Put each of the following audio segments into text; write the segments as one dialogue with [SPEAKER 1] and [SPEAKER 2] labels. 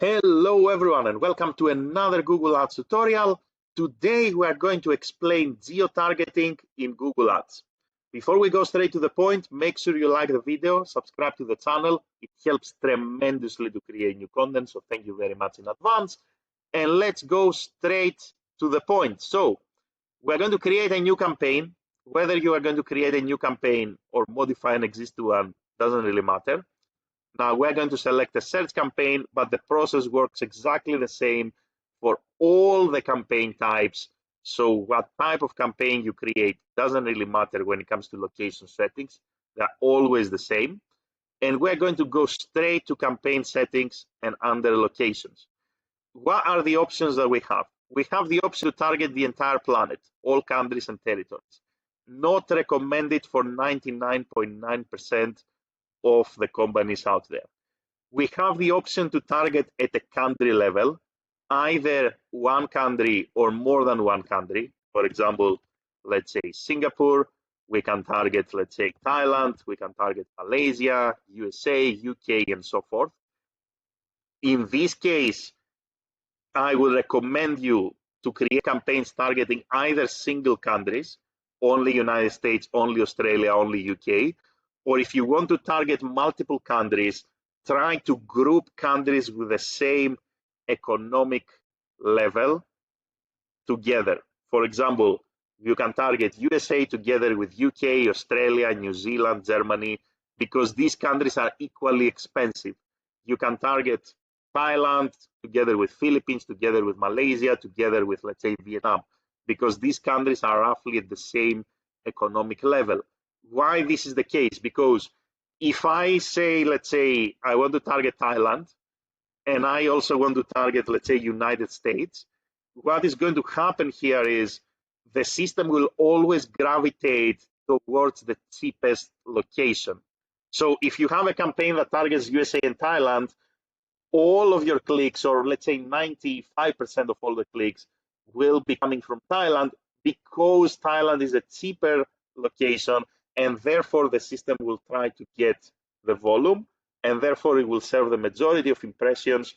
[SPEAKER 1] Hello everyone and welcome to another Google Ads tutorial. Today we are going to explain geo-targeting in Google Ads. Before we go straight to the point, make sure you like the video, subscribe to the channel. It helps tremendously to create new content, so thank you very much in advance. And let's go straight to the point. So we're going to create a new campaign. Whether you are going to create a new campaign or modify an existing one doesn't really matter. Now we're going to select a search campaign, but the process works exactly the same for all the campaign types. So what type of campaign you create doesn't really matter when it comes to location settings. They're always the same. And we're going to go straight to campaign settings and under locations. What are the options that we have? We have the option to target the entire planet, all countries and territories. Not recommended for 99.9% of the companies out there. We have the option to target at a country level, either one country or more than one country. For example, let's say Singapore. We can target, let's say, Thailand. We can target Malaysia, USA, UK, and so forth. In this case, I would recommend you to create campaigns targeting either single countries, only United States, only Australia, only UK, or if you want to target multiple countries, try to group countries with the same economic level together. For example, you can target USA together with UK, Australia, New Zealand, Germany, because these countries are equally expensive. You can target Thailand together with Philippines, together with Malaysia, together with, let's say, Vietnam, because these countries are roughly at the same economic level. Why this is the case? Because if I say, let's say, I want to target Thailand, and I also want to target, let's say, United States, what is going to happen here is the system will always gravitate towards the cheapest location. So if you have a campaign that targets USA and Thailand, all of your clicks, or let's say 95% of all the clicks, will be coming from Thailand because Thailand is a cheaper location, and therefore the system will try to get the volume, and therefore it will serve the majority of impressions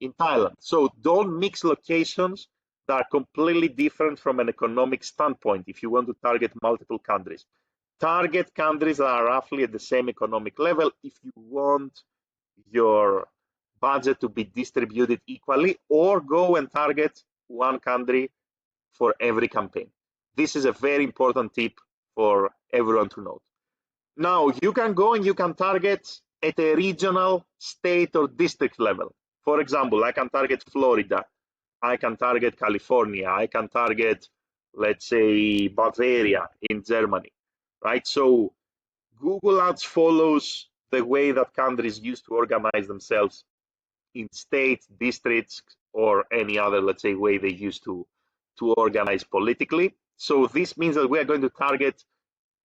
[SPEAKER 1] in Thailand. So don't mix locations that are completely different from an economic standpoint if you want to target multiple countries. Target countries that are roughly at the same economic level if you want your budget to be distributed equally, or go and target one country for every campaign. This is a very important tip for everyone to know. Now, you can go and you can target at a regional, state, or district level. For example, I can target Florida. I can target California. I can target, let's say, Bavaria in Germany, right? So Google Ads follows the way that countries used to organize themselves in states, districts, or any other, let's say, way they used to organize politically. So this means that we are going to target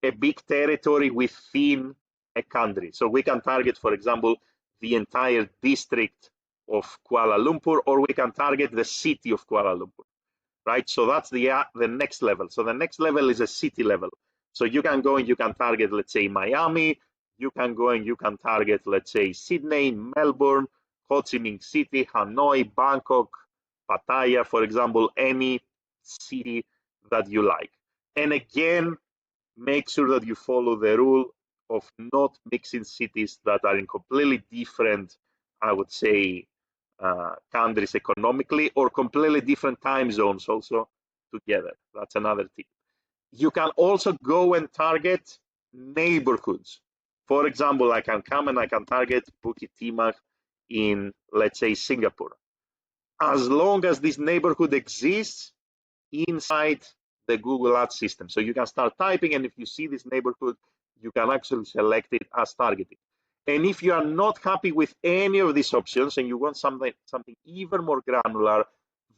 [SPEAKER 1] a big territory within a country. So we can target, for example, the entire district of Kuala Lumpur, or we can target the city of Kuala Lumpur, right? So that's the next level. So the next level is a city level. So you can go and you can target, let's say, Miami. You can go and you can target, let's say, Sydney, Melbourne, Ho Chi Minh City, Hanoi, Bangkok, Pattaya, for example, any city that you like. And again, make sure that you follow the rule of not mixing cities that are in completely different, I would say, countries economically, or completely different time zones also together. That's another tip. You can also go and target neighborhoods. For example, I can come and I can target Bukit Timah in, let's say, Singapore. As long as this neighborhood exists inside the Google Ads system. So you can start typing, and if you see this neighborhood, you can actually select it as targeting. And if you are not happy with any of these options and you want something even more granular,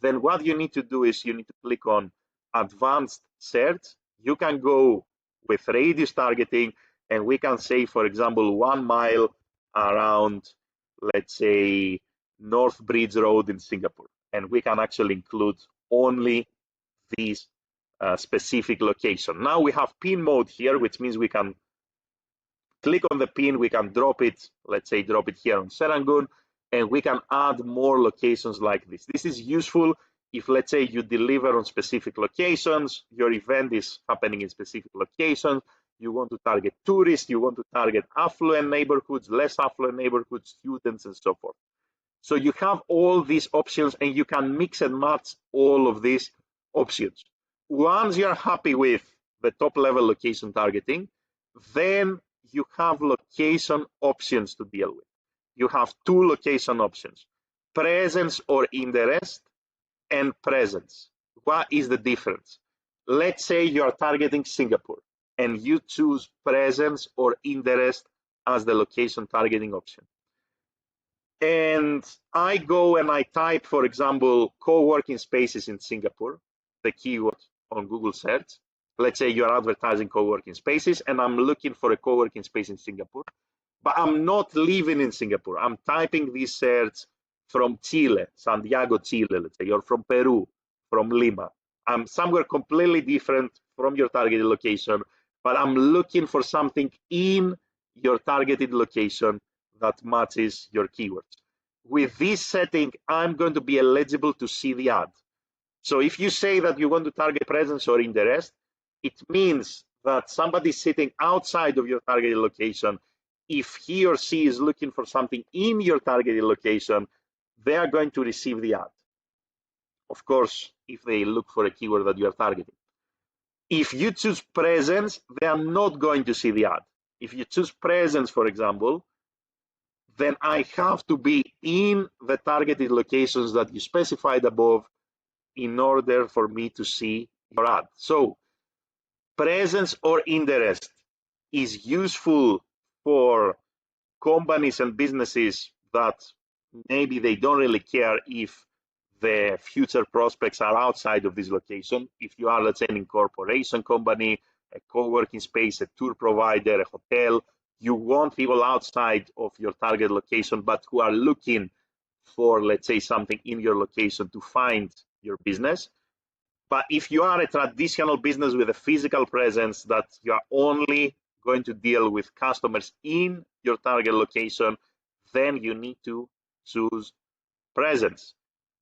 [SPEAKER 1] then what you need to do is you need to click on advanced search. You can go with radius targeting, and we can say, for example, 1 mile around, let's say, North Bridge Road in Singapore. And we can actually include only these specific location. Now we have pin mode here, which means we can click on the pin, we can drop it, let's say drop it here on Serangoon, and we can add more locations like this. This is useful if, let's say, you deliver on specific locations, your event is happening in specific locations, you want to target tourists, you want to target affluent neighborhoods, less affluent neighborhoods, students, and so forth. So you have all these options and you can mix and match all of these options. Once you're happy with the top level location targeting, then you have location options to deal with. You have two location options, presence or interest and presence. What is the difference? Let's say you are targeting Singapore and you choose presence or interest as the location targeting option. And I go and I type, for example, co-working spaces in Singapore, the keyword on Google search. Let's say you're advertising co-working spaces and I'm looking for a co-working space in Singapore, but I'm not living in Singapore. I'm typing this search from Chile, Santiago, Chile, let's say, or from Peru, from Lima. I'm somewhere completely different from your targeted location, but I'm looking for something in your targeted location that matches your keywords. With this setting, I'm going to be eligible to see the ad. So if you say that you want to target presence or interest, it means that somebody sitting outside of your targeted location, if he or she is looking for something in your targeted location, they are going to receive the ad. Of course, if they look for a keyword that you are targeting. If you choose presence, they are not going to see the ad. If you choose presence, for example, then I have to be in the targeted locations that you specified above in order for me to see your ad. So presence or interest is useful for companies and businesses that maybe they don't really care if the future prospects are outside of this location. If you are, let's say, an incorporation company, a co-working space, a tour provider, a hotel, you want people outside of your target location, but who are looking for, let's say, something in your location to find your business. But if you are a traditional business with a physical presence that you are only going to deal with customers in your target location, then you need to choose presence.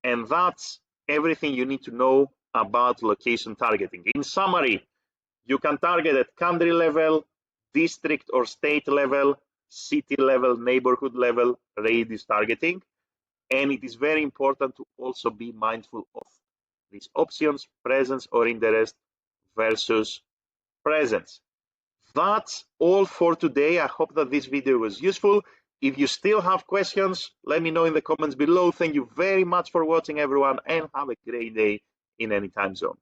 [SPEAKER 1] And that's everything you need to know about location targeting. In summary, you can target at country level, district or state level, city level, neighborhood level, radius targeting. And it is very important to also be mindful of these options, presence or interest versus presence. That's all for today. I hope that this video was useful. If you still have questions, let me know in the comments below. Thank you very much for watching, everyone, and have a great day in any time zone.